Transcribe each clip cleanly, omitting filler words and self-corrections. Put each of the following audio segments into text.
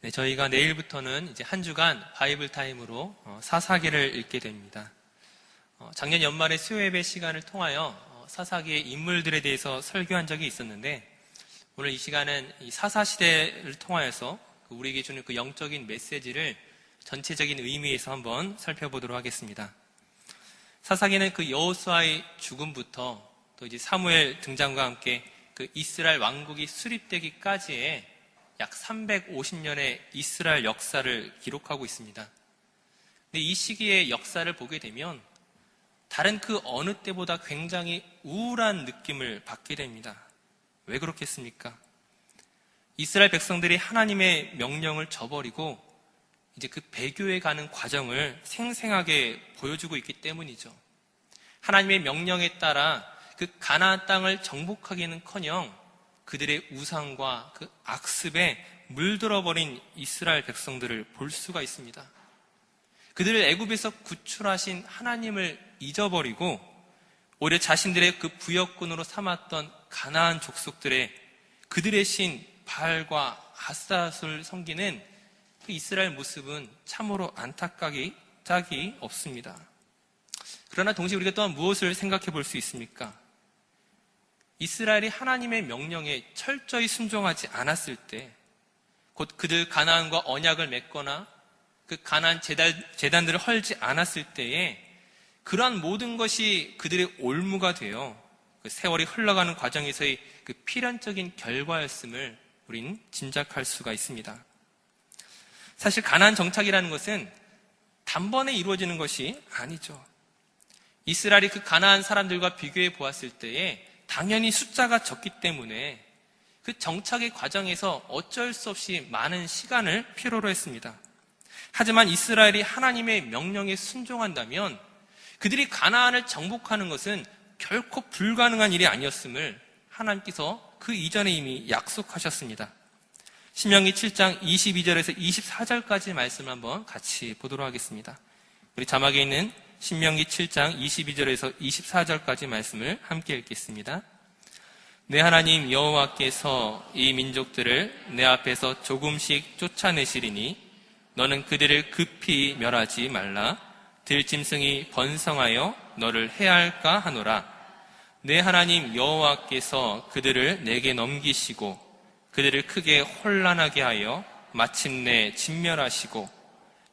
네, 저희가 내일부터는 이제 한 주간 바이블 타임으로 사사기를 읽게 됩니다. 작년 연말에 수요예배 시간을 통하여 사사기의 인물들에 대해서 설교한 적이 있었는데, 오늘 이 시간은 이 사사시대를 통하여서 우리에게 주는 그 영적인 메시지를 전체적인 의미에서 한번 살펴보도록 하겠습니다. 사사기는 그 여호수아의 죽음부터 또 이제 사무엘 등장과 함께 그 이스라엘 왕국이 수립되기까지의 약 350년의 이스라엘 역사를 기록하고 있습니다. 근데 이 시기의 역사를 보게 되면 다른 그 어느 때보다 굉장히 우울한 느낌을 받게 됩니다. 왜 그렇겠습니까? 이스라엘 백성들이 하나님의 명령을 저버리고 이제 그 배교에 가는 과정을 생생하게 보여주고 있기 때문이죠. 하나님의 명령에 따라 그 가나안 땅을 정복하기는커녕 그들의 우상과 그 악습에 물들어버린 이스라엘 백성들을 볼 수가 있습니다. 그들을 애굽에서 구출하신 하나님을 잊어버리고 오히려 자신들의 그 부역군으로 삼았던 가나안 족속들의 그들의 신 바알과 아스타롯을 섬기는 그 이스라엘 모습은 참으로 안타까기 짝이 없습니다. 그러나 동시에 우리가 또한 무엇을 생각해 볼 수 있습니까? 이스라엘이 하나님의 명령에 철저히 순종하지 않았을 때, 곧 그들 가나안과 언약을 맺거나 그 가나안 제단들을 헐지 않았을 때에 그러한 모든 것이 그들의 올무가 되어 그 세월이 흘러가는 과정에서의 그 필연적인 결과였음을 우린 짐작할 수가 있습니다. 사실 가나안 정착이라는 것은 단번에 이루어지는 것이 아니죠. 이스라엘이 그 가나안 사람들과 비교해 보았을 때에 당연히 숫자가 적기 때문에 그 정착의 과정에서 어쩔 수 없이 많은 시간을 필요로 했습니다. 하지만 이스라엘이 하나님의 명령에 순종한다면 그들이 가나안을 정복하는 것은 결코 불가능한 일이 아니었음을 하나님께서 그 이전에 이미 약속하셨습니다. 신명기 7장 22절에서 24절까지 말씀을 한번 같이 보도록 하겠습니다. 우리 자막에 있는 신명기 7장 22절에서 24절까지 말씀을 함께 읽겠습니다. 내 하나님 여호와께서 이 민족들을 내 앞에서 조금씩 쫓아내시리니 너는 그들을 급히 멸하지 말라. 들짐승이 번성하여 너를 해할까 하노라. 내 하나님 여호와께서 그들을 내게 넘기시고 그들을 크게 혼란하게 하여 마침내 진멸하시고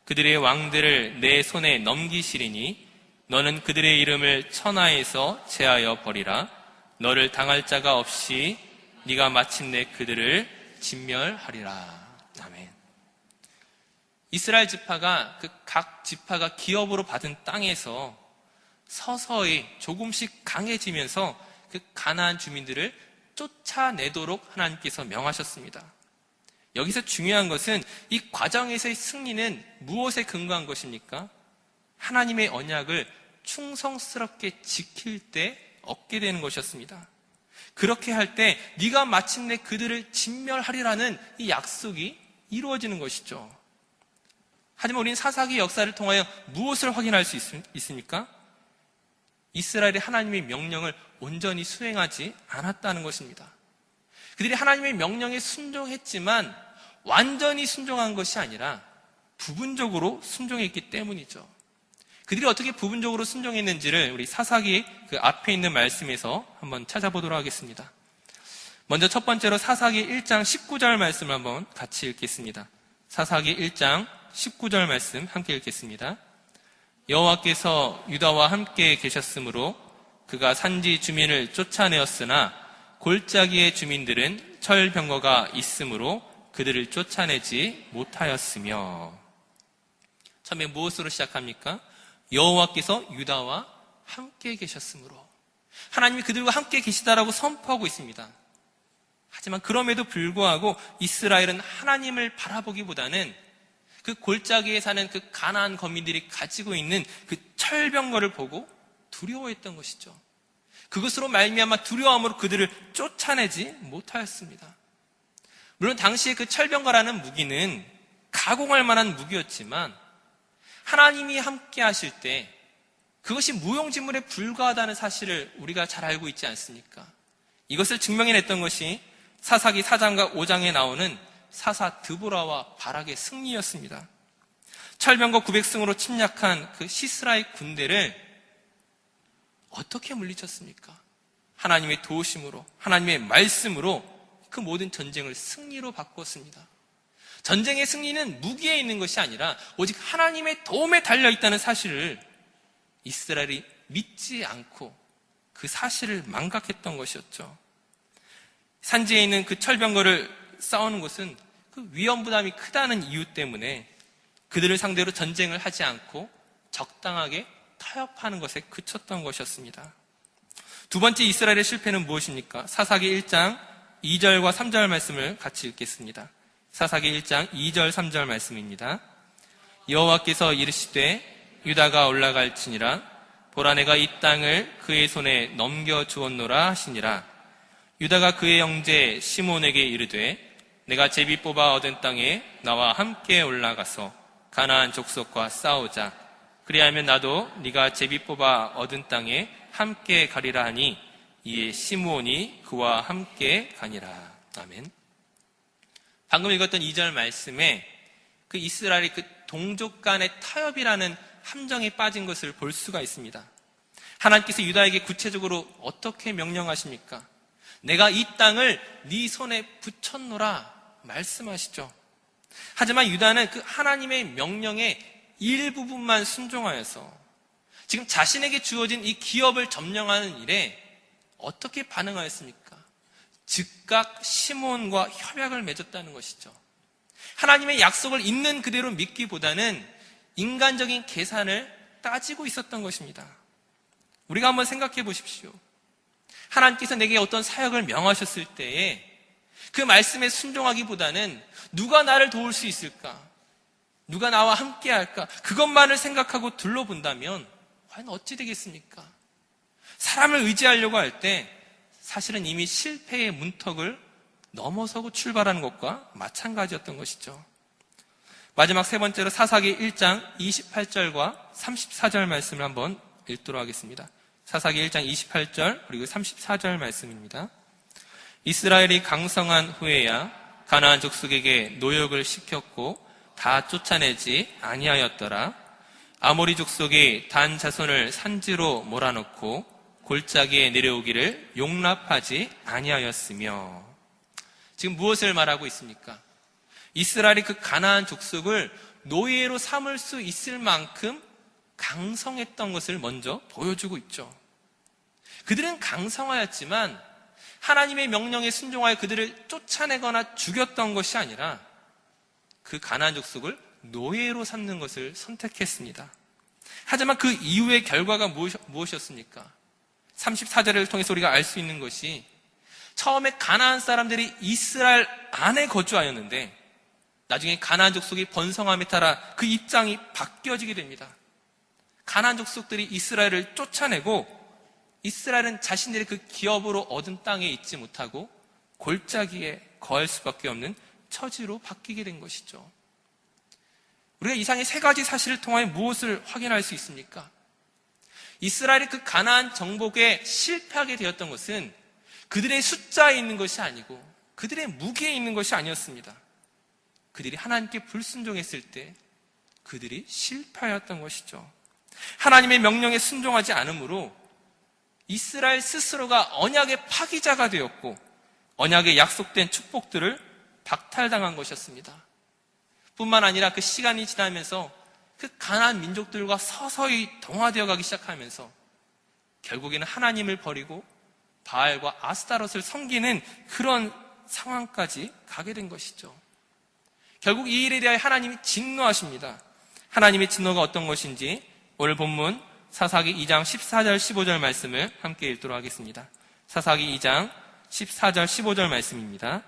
그들의 왕들을 내 손에 넘기시리니 너는 그들의 이름을 천하에서 제하여 버리라. 너를 당할 자가 없이 네가 마침내 그들을 진멸하리라. 아멘. 이스라엘 지파가 그 각 지파가 기업으로 받은 땅에서 서서히 조금씩 강해지면서 그 가나안 주민들을 쫓아내도록 하나님께서 명하셨습니다. 여기서 중요한 것은 이 과정에서의 승리는 무엇에 근거한 것입니까? 하나님의 언약을 충성스럽게 지킬 때 얻게 되는 것이었습니다. 그렇게 할 때 네가 마침내 그들을 진멸하리라는 이 약속이 이루어지는 것이죠. 하지만 우리는 사사기 역사를 통하여 무엇을 확인할 수 있습니까? 이스라엘이 하나님의 명령을 온전히 수행하지 않았다는 것입니다. 그들이 하나님의 명령에 순종했지만 완전히 순종한 것이 아니라 부분적으로 순종했기 때문이죠. 그들이 어떻게 부분적으로 순종했는지를 우리 사사기 그 앞에 있는 말씀에서 한번 찾아보도록 하겠습니다. 먼저 첫 번째로 사사기 1장 19절 말씀을 한번 같이 읽겠습니다. 사사기 1장 19절 말씀 함께 읽겠습니다. 여호와께서 유다와 함께 계셨으므로 그가 산지 주민을 쫓아내었으나 골짜기의 주민들은 철병거가 있으므로 그들을 쫓아내지 못하였으며. 처음에 무엇으로 시작합니까? 여호와께서 유다와 함께 계셨으므로. 하나님이 그들과 함께 계시다라고 선포하고 있습니다. 하지만 그럼에도 불구하고 이스라엘은 하나님을 바라보기보다는 그 골짜기에 사는 그 가나안 거민들이 가지고 있는 그 철병거를 보고 두려워했던 것이죠. 그것으로 말미암아 두려움으로 그들을 쫓아내지 못하였습니다. 물론 당시에 그 철병거라는 무기는 가공할 만한 무기였지만 하나님이 함께 하실 때 그것이 무용지물에 불과하다는 사실을 우리가 잘 알고 있지 않습니까? 이것을 증명해냈던 것이 사사기 4장과 5장에 나오는 사사 드보라와 바락의 승리였습니다. 철병거 900승으로 침략한 그 시스라의 군대를 어떻게 물리쳤습니까? 하나님의 도우심으로, 하나님의 말씀으로 그 모든 전쟁을 승리로 바꾸었습니다. 전쟁의 승리는 무기에 있는 것이 아니라 오직 하나님의 도움에 달려있다는 사실을 이스라엘이 믿지 않고 그 사실을 망각했던 것이었죠. 산지에 있는 그 철병거를 싸우는 것은 그 위험 부담이 크다는 이유 때문에 그들을 상대로 전쟁을 하지 않고 적당하게 타협하는 것에 그쳤던 것이었습니다. 두 번째 이스라엘의 실패는 무엇입니까? 사사기 1장 2절과 3절 말씀을 같이 읽겠습니다. 사사기 1장 2절 3절 말씀입니다. 여호와께서 이르시되 유다가 올라갈지니라 보라 내가 이 땅을 그의 손에 넘겨주었노라 하시니라. 유다가 그의 형제 시몬에게 이르되 내가 제비 뽑아 얻은 땅에 나와 함께 올라가서 가나안 족속과 싸우자. 그리하면 나도 네가 제비 뽑아 얻은 땅에 함께 가리라 하니 이에 시므온이 그와 함께 가니라. 아멘. 방금 읽었던 2절 말씀에 그 이스라엘이 그 동족 간의 타협이라는 함정에 빠진 것을 볼 수가 있습니다. 하나님께서 유다에게 구체적으로 어떻게 명령하십니까? 내가 이 땅을 네 손에 붙였노라 말씀하시죠. 하지만 유다는 그 하나님의 명령의 일부분만 순종하여서 지금 자신에게 주어진 이 기업을 점령하는 일에 어떻게 반응하였습니까? 즉각 시몬과 협약을 맺었다는 것이죠. 하나님의 약속을 있는 그대로 믿기보다는 인간적인 계산을 따지고 있었던 것입니다. 우리가 한번 생각해 보십시오. 하나님께서 내게 어떤 사역을 명하셨을 때에 그 말씀에 순종하기보다는 누가 나를 도울 수 있을까? 누가 나와 함께 할까? 그것만을 생각하고 둘러본다면 과연 어찌 되겠습니까? 사람을 의지하려고 할 때 사실은 이미 실패의 문턱을 넘어서고 출발하는 것과 마찬가지였던 것이죠. 마지막 세 번째로 사사기 1장 28절과 34절 말씀을 한번 읽도록 하겠습니다. 사사기 1장 28절 그리고 34절 말씀입니다. 이스라엘이 강성한 후에야 가나안 족속에게 노역을 시켰고 다 쫓아내지 아니하였더라. 아모리 족속이 단 자손을 산지로 몰아넣고 골짜기에 내려오기를 용납하지 아니하였으며. 지금 무엇을 말하고 있습니까? 이스라엘이 그 가나안 족속을 노예로 삼을 수 있을 만큼 강성했던 것을 먼저 보여주고 있죠. 그들은 강성하였지만 하나님의 명령에 순종하여 그들을 쫓아내거나 죽였던 것이 아니라 그 가나안 족속을 노예로 삼는 것을 선택했습니다. 하지만 그 이후의 결과가 무엇이었습니까? 34절을 통해서 우리가 알 수 있는 것이 처음에 가나안 사람들이 이스라엘 안에 거주하였는데 나중에 가나안 족속이 번성함에 따라 그 입장이 바뀌어지게 됩니다. 가나안 족속들이 이스라엘을 쫓아내고 이스라엘은 자신들의 그 기업으로 얻은 땅에 있지 못하고 골짜기에 거할 수밖에 없는 처지로 바뀌게 된 것이죠. 우리가 이상의 세 가지 사실을 통하여 무엇을 확인할 수 있습니까? 이스라엘이 그 가나안 정복에 실패하게 되었던 것은 그들의 숫자에 있는 것이 아니고 그들의 무게에 있는 것이 아니었습니다. 그들이 하나님께 불순종했을 때 그들이 실패하였던 것이죠. 하나님의 명령에 순종하지 않으므로 이스라엘 스스로가 언약의 파기자가 되었고 언약의 약속된 축복들을 박탈당한 것이었습니다. 뿐만 아니라 그 시간이 지나면서 그 가나안 민족들과 서서히 동화되어 가기 시작하면서 결국에는 하나님을 버리고 바알과 아스타롯을 섬기는 그런 상황까지 가게 된 것이죠. 결국 이 일에 대하여 하나님이 진노하십니다. 하나님의 진노가 어떤 것인지 오늘 본문 사사기 2장 14절 15절 말씀을 함께 읽도록 하겠습니다. 사사기 2장 14절 15절 말씀입니다.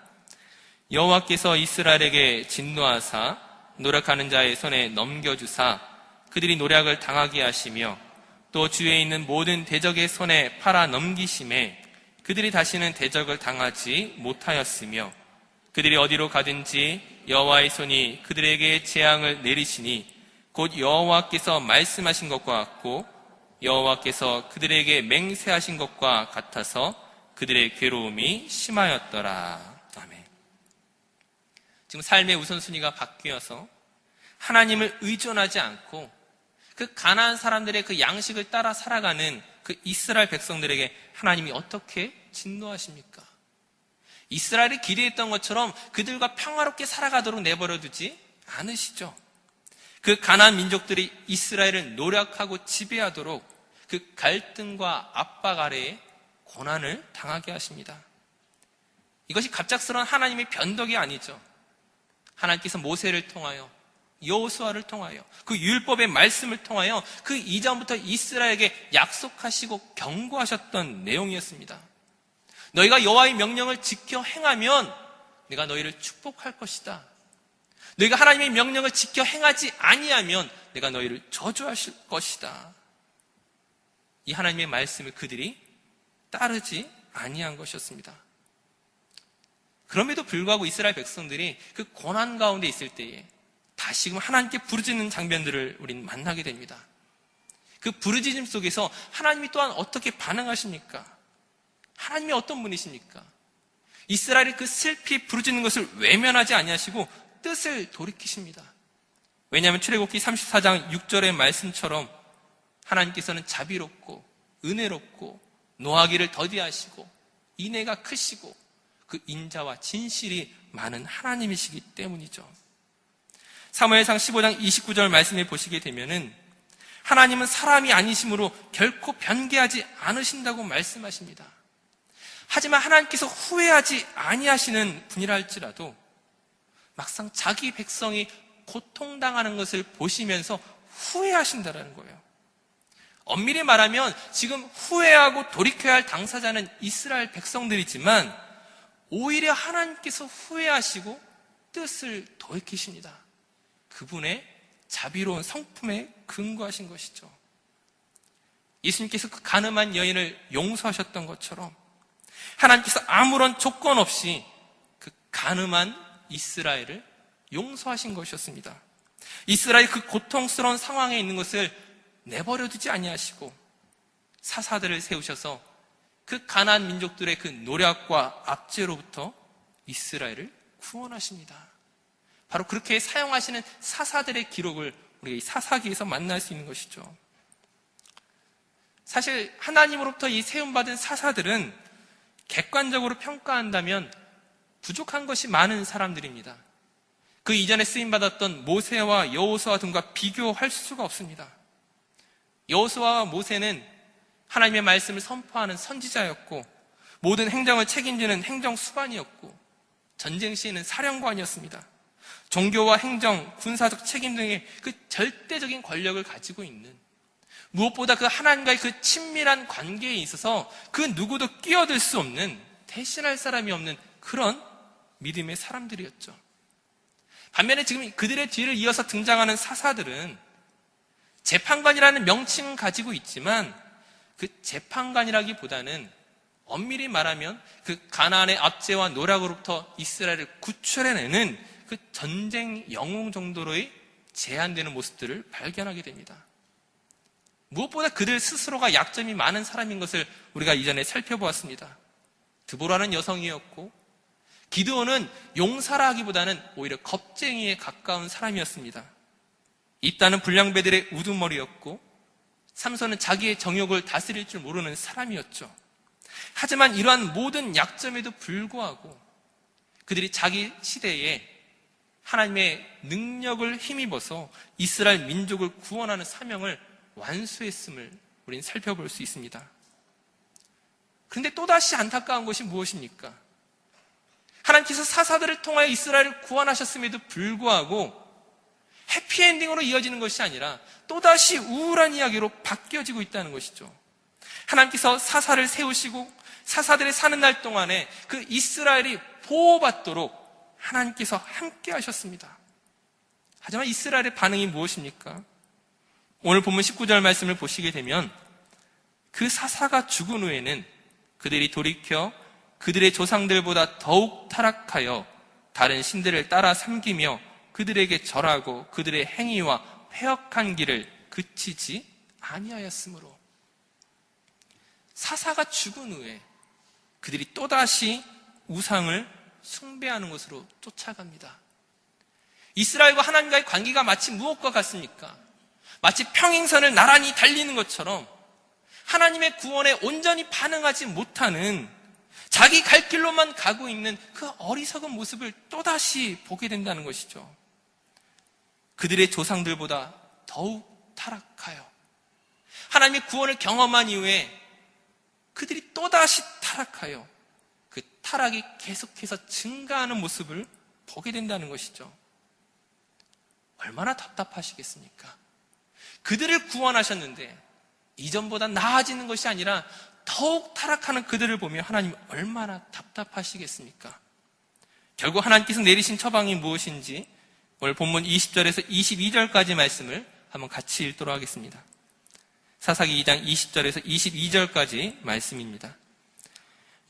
여호와께서 이스라엘에게 진노하사 노력하는 자의 손에 넘겨주사 그들이 노략을 당하게 하시며 또 주위에 있는 모든 대적의 손에 팔아 넘기심에 그들이 다시는 대적을 당하지 못하였으며 그들이 어디로 가든지 여호와의 손이 그들에게 재앙을 내리시니 곧 여호와께서 말씀하신 것과 같고 여호와께서 그들에게 맹세하신 것과 같아서 그들의 괴로움이 심하였더라. 아멘. 지금 삶의 우선순위가 바뀌어서 하나님을 의존하지 않고 그 가나안 사람들의 그 양식을 따라 살아가는 그 이스라엘 백성들에게 하나님이 어떻게 진노하십니까? 이스라엘이 기대했던 것처럼 그들과 평화롭게 살아가도록 내버려 두지 않으시죠. 그 가나안 민족들이 이스라엘을 노력하고 지배하도록 그 갈등과 압박 아래에 고난을 당하게 하십니다. 이것이 갑작스러운 하나님의 변덕이 아니죠. 하나님께서 모세를 통하여 여호수아를 통하여 그 율법의 말씀을 통하여 그 이전부터 이스라엘에게 약속하시고 경고하셨던 내용이었습니다. 너희가 여호와의 명령을 지켜 행하면 내가 너희를 축복할 것이다. 너희가 하나님의 명령을 지켜 행하지 아니하면 내가 너희를 저주하실 것이다. 이 하나님의 말씀을 그들이 따르지 아니한 것이었습니다. 그럼에도 불구하고 이스라엘 백성들이 그 고난 가운데 있을 때에 다시금 하나님께 부르짖는 장면들을 우리는 만나게 됩니다. 그 부르짖음 속에서 하나님이 또한 어떻게 반응하십니까? 하나님이 어떤 분이십니까? 이스라엘이 그 슬피 부르짖는 것을 외면하지 아니하시고 뜻을 돌이키십니다. 왜냐하면 출애굽기 34장 6절의 말씀처럼 하나님께서는 자비롭고 은혜롭고 노하기를 더디하시고 인애가 크시고 그 인자와 진실이 많은 하나님이시기 때문이죠. 사무엘상 15장 29절 말씀에 보시게 되면은 하나님은 사람이 아니심으로 결코 변개하지 않으신다고 말씀하십니다. 하지만 하나님께서 후회하지 아니하시는 분이라 할지라도 막상 자기 백성이 고통당하는 것을 보시면서 후회하신다는 거예요. 엄밀히 말하면 지금 후회하고 돌이켜야 할 당사자는 이스라엘 백성들이지만 오히려 하나님께서 후회하시고 뜻을 돌이키십니다. 그분의 자비로운 성품에 근거하신 것이죠. 예수님께서 그 가늠한 여인을 용서하셨던 것처럼 하나님께서 아무런 조건 없이 그 가늠한 이스라엘을 용서하신 것이었습니다. 이스라엘이 그 고통스러운 상황에 있는 것을 내버려 두지 아니하시고 사사들을 세우셔서 그 가나안 민족들의 그 노력과 압제로부터 이스라엘을 구원하십니다. 바로 그렇게 사용하시는 사사들의 기록을 우리가 이 사사기에서 만날 수 있는 것이죠. 사실 하나님으로부터 이 세움받은 사사들은 객관적으로 평가한다면 부족한 것이 많은 사람들입니다. 그 이전에 쓰임받았던 모세와 여호수아 등과 비교할 수가 없습니다. 여호수아와 모세는 하나님의 말씀을 선포하는 선지자였고 모든 행정을 책임지는 행정수반이었고 전쟁 시에는 사령관이었습니다. 종교와 행정, 군사적 책임 등의 그 절대적인 권력을 가지고 있는 무엇보다 그 하나님과의 그 친밀한 관계에 있어서 그 누구도 끼어들 수 없는 대신할 사람이 없는 그런 믿음의 사람들이었죠. 반면에 지금 그들의 뒤를 이어서 등장하는 사사들은 재판관이라는 명칭은 가지고 있지만 그 재판관이라기보다는 엄밀히 말하면 그 가나안의 압제와 노략으로부터 이스라엘을 구출해내는 그 전쟁 영웅 정도로의 제한되는 모습들을 발견하게 됩니다. 무엇보다 그들 스스로가 약점이 많은 사람인 것을 우리가 이전에 살펴보았습니다. 드보라는 여성이었고 기드온은 용사라 하기보다는 오히려 겁쟁이에 가까운 사람이었습니다. 입다는 불량배들의 우두머리였고 삼손은 자기의 정욕을 다스릴 줄 모르는 사람이었죠. 하지만 이러한 모든 약점에도 불구하고 그들이 자기 시대에 하나님의 능력을 힘입어서 이스라엘 민족을 구원하는 사명을 완수했음을 우리는 살펴볼 수 있습니다. 그런데 또다시 안타까운 것이 무엇입니까? 하나님께서 사사들을 통하여 이스라엘을 구원하셨음에도 불구하고 해피엔딩으로 이어지는 것이 아니라 또다시 우울한 이야기로 바뀌어지고 있다는 것이죠. 하나님께서 사사를 세우시고 사사들이 사는 날 동안에 그 이스라엘이 보호받도록 하나님께서 함께 하셨습니다. 하지만 이스라엘의 반응이 무엇입니까? 오늘 본문 19절 말씀을 보시게 되면 그 사사가 죽은 후에는 그들이 돌이켜 그들의 조상들보다 더욱 타락하여 다른 신들을 따라 섬기며 그들에게 절하고 그들의 행위와 패역한 길을 그치지 아니하였으므로 사사가 죽은 후에 그들이 또다시 우상을 숭배하는 것으로 쫓아갑니다. 이스라엘과 하나님과의 관계가 마치 무엇과 같습니까? 마치 평행선을 나란히 달리는 것처럼 하나님의 구원에 온전히 반응하지 못하는, 자기 갈 길로만 가고 있는 그 어리석은 모습을 또다시 보게 된다는 것이죠. 그들의 조상들보다 더욱 타락하여 하나님의 구원을 경험한 이후에 그들이 또다시 타락하여 그 타락이 계속해서 증가하는 모습을 보게 된다는 것이죠. 얼마나 답답하시겠습니까? 그들을 구원하셨는데 이전보다 나아지는 것이 아니라 더욱 타락하는 그들을 보며 하나님 얼마나 답답하시겠습니까? 결국 하나님께서 내리신 처방이 무엇인지 오늘 본문 20절에서 22절까지 말씀을 한번 같이 읽도록 하겠습니다. 사사기 2장 20절에서 22절까지 말씀입니다.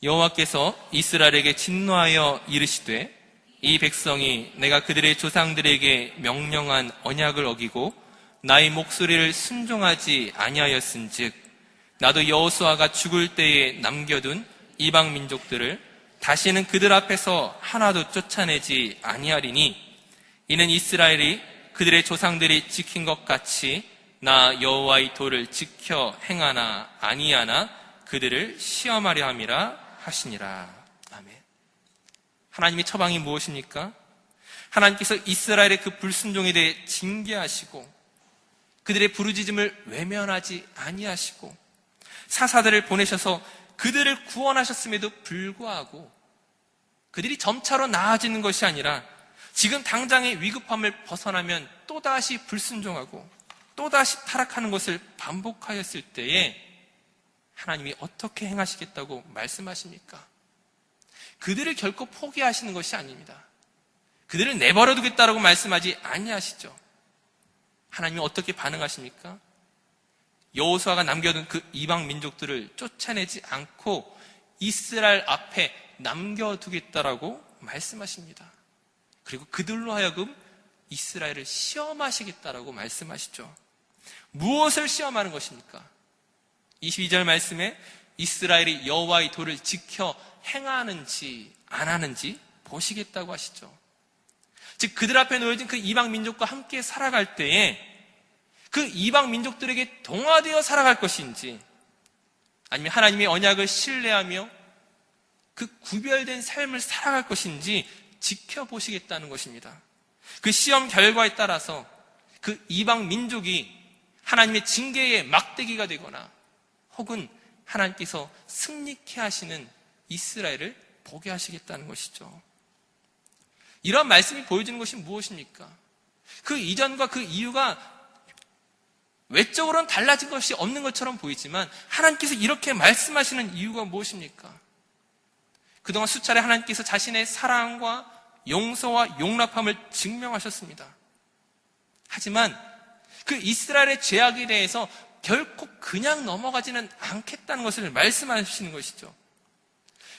여호와께서 이스라엘에게 진노하여 이르시되 이 백성이 내가 그들의 조상들에게 명령한 언약을 어기고 나의 목소리를 순종하지 아니하였은즉 나도 여호수아가 죽을 때에 남겨둔 이방 민족들을 다시는 그들 앞에서 하나도 쫓아내지 아니하리니 이는 이스라엘이 그들의 조상들이 지킨 것 같이 나 여호와의 도를 지켜 행하나 아니하나 그들을 시험하려 함이라 하시니라. 아멘. 하나님의 처방이 무엇입니까? 하나님께서 이스라엘의 그 불순종에 대해 징계하시고 그들의 부르짖음을 외면하지 아니하시고 사사들을 보내셔서 그들을 구원하셨음에도 불구하고 그들이 점차로 나아지는 것이 아니라 지금 당장의 위급함을 벗어나면 또다시 불순종하고 또다시 타락하는 것을 반복하였을 때에 하나님이 어떻게 행하시겠다고 말씀하십니까? 그들을 결코 포기하시는 것이 아닙니다. 그들을 내버려 두겠다라고 말씀하지 아니하시죠. 하나님이 어떻게 반응하십니까? 여호수아가 남겨둔 그 이방 민족들을 쫓아내지 않고 이스라엘 앞에 남겨두겠다라고 말씀하십니다. 그리고 그들로 하여금 이스라엘을 시험하시겠다라고 말씀하시죠. 무엇을 시험하는 것입니까? 22절 말씀에 이스라엘이 여호와의 도를 지켜 행하는지 안 하는지 보시겠다고 하시죠. 즉 그들 앞에 놓여진 그 이방 민족과 함께 살아갈 때에 그 이방 민족들에게 동화되어 살아갈 것인지 아니면 하나님의 언약을 신뢰하며 그 구별된 삶을 살아갈 것인지 지켜보시겠다는 것입니다. 그 시험 결과에 따라서 그 이방 민족이 하나님의 징계의 막대기가 되거나 혹은 하나님께서 승리케 하시는 이스라엘을 보게 하시겠다는 것이죠. 이런 말씀이 보여주는 것이 무엇입니까? 그 이전과 그 이유가 외적으로는 달라진 것이 없는 것처럼 보이지만 하나님께서 이렇게 말씀하시는 이유가 무엇입니까? 그동안 수차례 하나님께서 자신의 사랑과 용서와 용납함을 증명하셨습니다. 하지만 그 이스라엘의 죄악에 대해서 결코 그냥 넘어가지는 않겠다는 것을 말씀하시는 것이죠.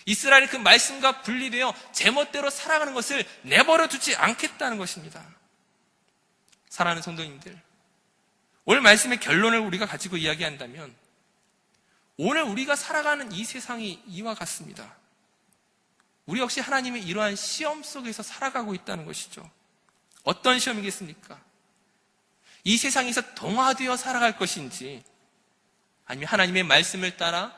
이스라엘이 그 말씀과 분리되어 제멋대로 살아가는 것을 내버려 두지 않겠다는 것입니다. 사랑하는 성도님들, 오늘 말씀의 결론을 우리가 가지고 이야기한다면 오늘 우리가 살아가는 이 세상이 이와 같습니다. 우리 역시 하나님의 이러한 시험 속에서 살아가고 있다는 것이죠. 어떤 시험이겠습니까? 이 세상에서 동화되어 살아갈 것인지 아니면 하나님의 말씀을 따라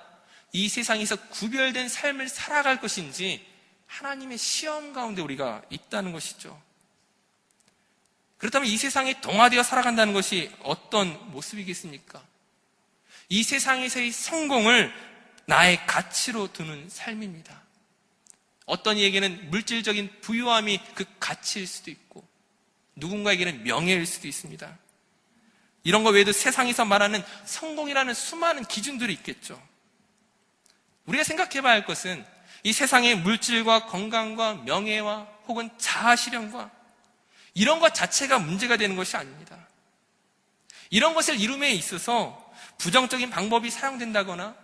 이 세상에서 구별된 삶을 살아갈 것인지 하나님의 시험 가운데 우리가 있다는 것이죠. 그렇다면 이 세상에 동화되어 살아간다는 것이 어떤 모습이겠습니까? 이 세상에서의 성공을 나의 가치로 두는 삶입니다. 어떤 이에게는 물질적인 부유함이 그 가치일 수도 있고 누군가에게는 명예일 수도 있습니다. 이런 것 외에도 세상에서 말하는 성공이라는 수많은 기준들이 있겠죠. 우리가 생각해 봐야 할 것은 이 세상의 물질과 건강과 명예와 혹은 자아실현과 이런 것 자체가 문제가 되는 것이 아닙니다. 이런 것을 이룸에 있어서 부정적인 방법이 사용된다거나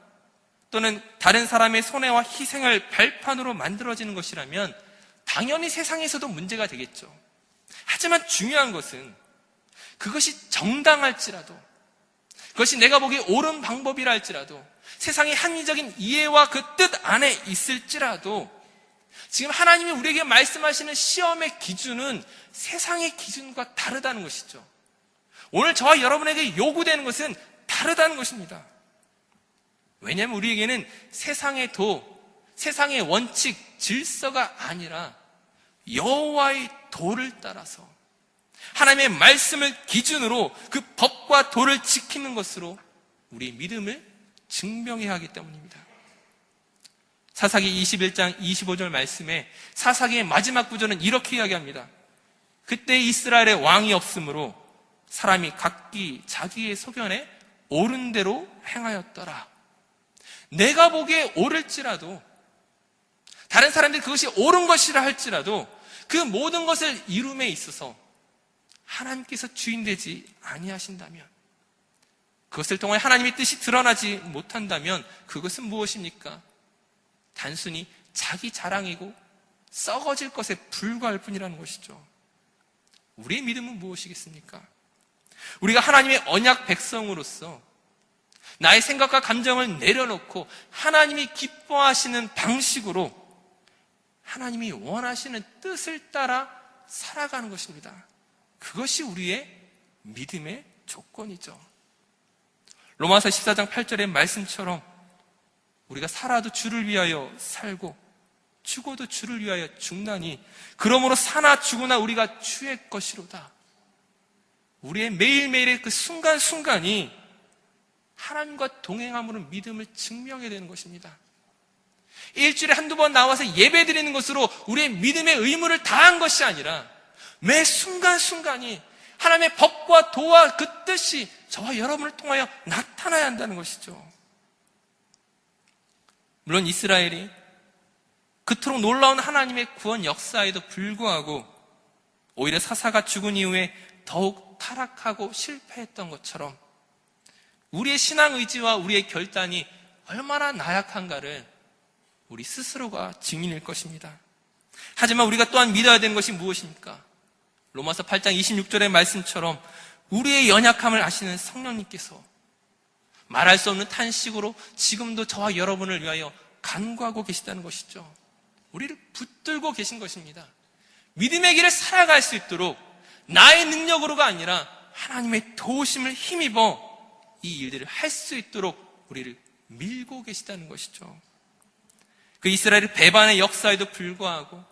또는 다른 사람의 손해와 희생을 발판으로 만들어지는 것이라면 당연히 세상에서도 문제가 되겠죠. 하지만 중요한 것은 그것이 정당할지라도 그것이 내가 보기에 옳은 방법이라 할지라도 세상의 합리적인 이해와 그 뜻 안에 있을지라도 지금 하나님이 우리에게 말씀하시는 시험의 기준은 세상의 기준과 다르다는 것이죠. 오늘 저와 여러분에게 요구되는 것은 다르다는 것입니다. 왜냐하면 우리에게는 세상의 도, 세상의 원칙, 질서가 아니라 여호와의 도를 따라서 하나님의 말씀을 기준으로 그 법과 도를 지키는 것으로 우리의 믿음을 증명해야 하기 때문입니다. 사사기 21장 25절 말씀에 사사기의 마지막 구절은 이렇게 이야기합니다. 그때 이스라엘의 왕이 없으므로 사람이 각기 자기의 소견에 옳은 대로 행하였더라. 내가 보기에 옳을지라도, 다른 사람들이 그것이 옳은 것이라 할지라도 그 모든 것을 이룸에 있어서 하나님께서 주인되지 아니하신다면, 그것을 통해 하나님의 뜻이 드러나지 못한다면 그것은 무엇입니까? 단순히 자기 자랑이고 썩어질 것에 불과할 뿐이라는 것이죠. 우리의 믿음은 무엇이겠습니까? 우리가 하나님의 언약 백성으로서 나의 생각과 감정을 내려놓고 하나님이 기뻐하시는 방식으로 하나님이 원하시는 뜻을 따라 살아가는 것입니다. 그것이 우리의 믿음의 조건이죠. 로마서 14장 8절의 말씀처럼 우리가 살아도 주를 위하여 살고 죽어도 주를 위하여 죽나니 그러므로 사나 죽으나 우리가 주의 것이로다. 우리의 매일매일의 그 순간순간이 하나님과 동행함으로 믿음을 증명해야 되는 것입니다. 일주일에 한두 번 나와서 예배 드리는 것으로 우리의 믿음의 의무를 다한 것이 아니라 매 순간순간이 하나님의 법과 도와 그 뜻이 저와 여러분을 통하여 나타나야 한다는 것이죠. 물론 이스라엘이 그토록 놀라운 하나님의 구원 역사에도 불구하고 오히려 사사가 죽은 이후에 더욱 타락하고 실패했던 것처럼 우리의 신앙 의지와 우리의 결단이 얼마나 나약한가를 우리 스스로가 증인일 것입니다. 하지만 우리가 또한 믿어야 되는 것이 무엇입니까? 로마서 8장 26절의 말씀처럼 우리의 연약함을 아시는 성령님께서 말할 수 없는 탄식으로 지금도 저와 여러분을 위하여 간구하고 계시다는 것이죠. 우리를 붙들고 계신 것입니다. 믿음의 길을 살아갈 수 있도록 나의 능력으로가 아니라 하나님의 도우심을 힘입어 이 일들을 할 수 있도록 우리를 밀고 계시다는 것이죠. 그 이스라엘의 배반의 역사에도 불구하고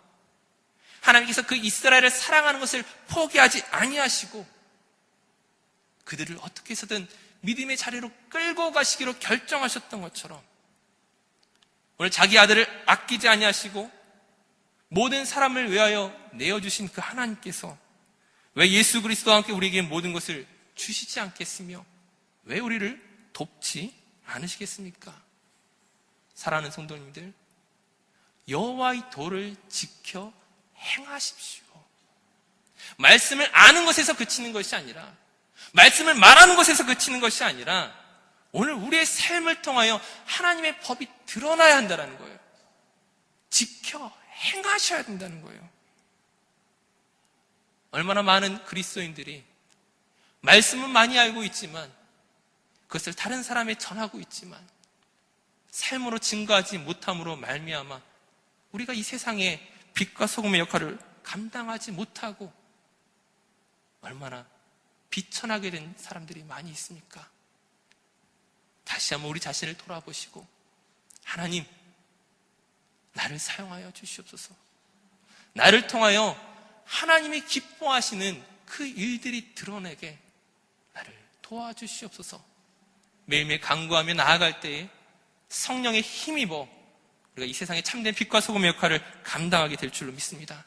하나님께서 그 이스라엘을 사랑하는 것을 포기하지 아니하시고 그들을 어떻게 해서든 믿음의 자리로 끌고 가시기로 결정하셨던 것처럼 오늘 자기 아들을 아끼지 아니하시고 모든 사람을 위하여 내어주신 그 하나님께서 왜 예수 그리스도와 함께 우리에게 모든 것을 주시지 않겠으며 왜 우리를 돕지 않으시겠습니까? 사랑하는 성도님들, 여호와의 도를 지켜 행하십시오. 말씀을 아는 것에서 그치는 것이 아니라, 말씀을 말하는 것에서 그치는 것이 아니라 오늘 우리의 삶을 통하여 하나님의 법이 드러나야 한다는 거예요. 지켜 행하셔야 된다는 거예요. 얼마나 많은 그리스도인들이 말씀은 많이 알고 있지만 그것을 다른 사람에 전하고 있지만 삶으로 증거하지 못함으로 말미암아 우리가 이 세상에 빛과 소금의 역할을 감당하지 못하고 얼마나 비천하게 된 사람들이 많이 있습니까? 다시 한번 우리 자신을 돌아보시고 하나님, 나를 사용하여 주시옵소서. 나를 통하여 하나님이 기뻐하시는 그 일들이 드러내게 나를 도와주시옵소서. 매일매일 간구하며 나아갈 때에 성령의 힘입어 우리가 이 세상에 참된 빛과 소금의 역할을 감당하게 될 줄로 믿습니다.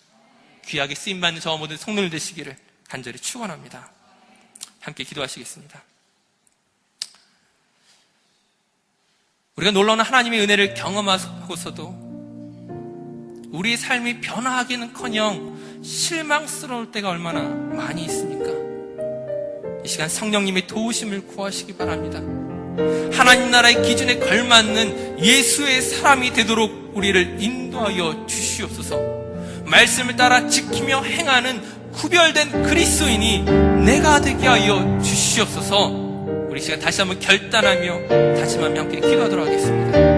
귀하게 쓰임받는 저와 모든 성도들 되시기를 간절히 축원합니다. 함께 기도하시겠습니다. 우리가 놀라운 하나님의 은혜를 경험하고서도 우리의 삶이 변화하기는커녕 실망스러울 때가 얼마나 많이 있습니까? 이 시간 성령님의 도우심을 구하시기 바랍니다. 하나님 나라의 기준에 걸맞는 예수의 사람이 되도록 우리를 인도하여 주시옵소서. 말씀을 따라 지키며 행하는 구별된 그리스도인이 내가 되게 하여 주시옵소서. 우리 시간 다시 한번 결단하며 다짐하며 함께 기도하도록 하겠습니다.